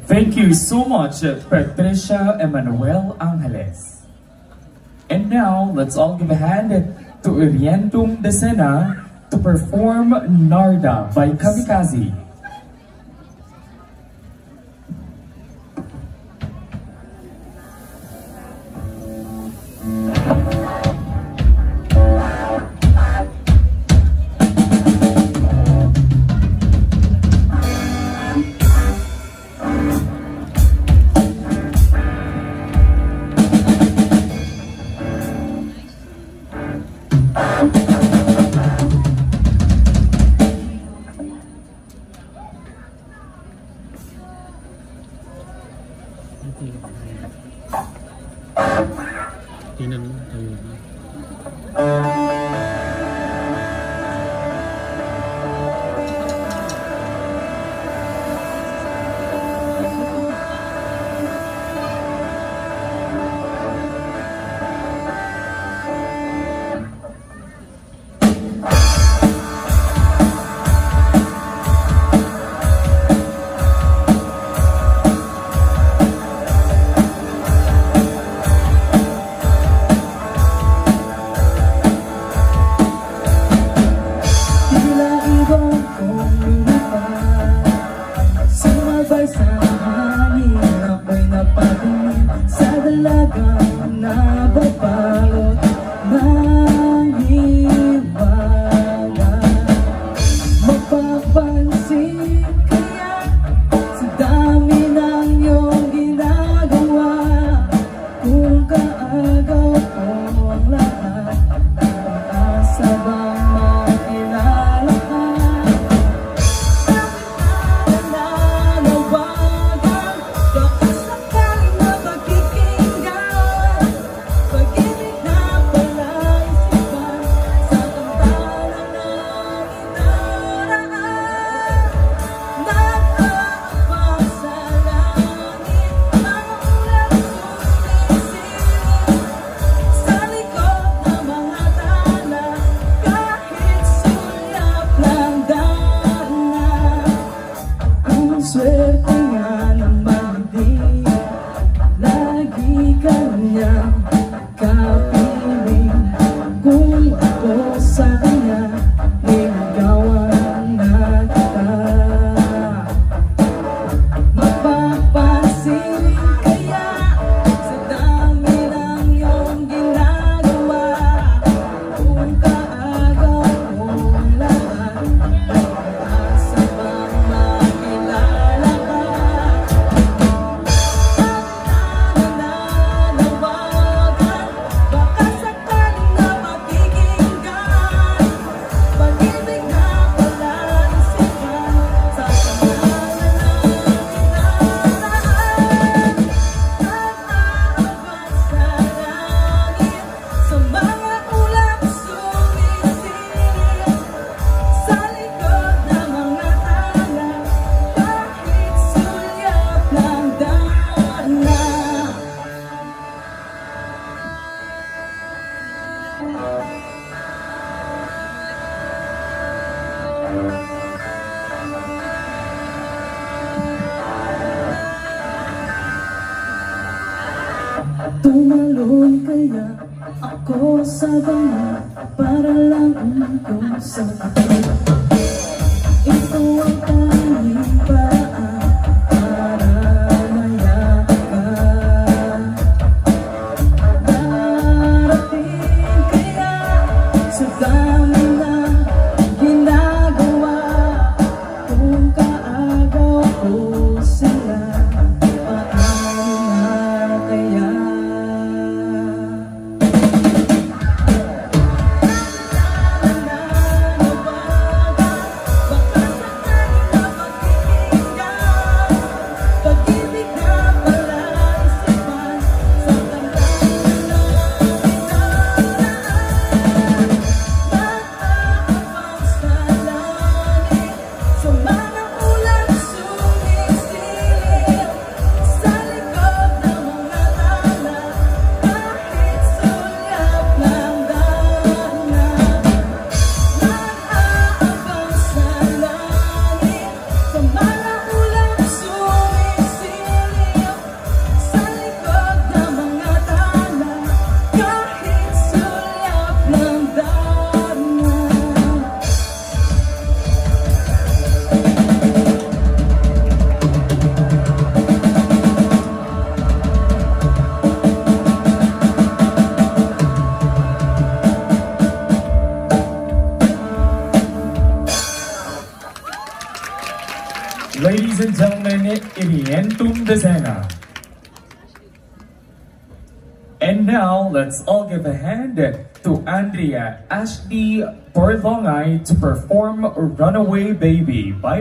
Thank you so much, Patricia Emmanuel Angeles. And now, let's all give a hand to Orientum Decena to perform Narda by Kamikaze. Tumalon kaya ako sa banga para lang umikot sa akin. Ito ang tanging paraan para mayakan. Darating kaya sa dami na ginagawa kung kaagaw ko sila. and gentlemen, Irientum Decena. And now, let's all give a hand to Andrea Ashley Borlongay to perform Runaway Baby by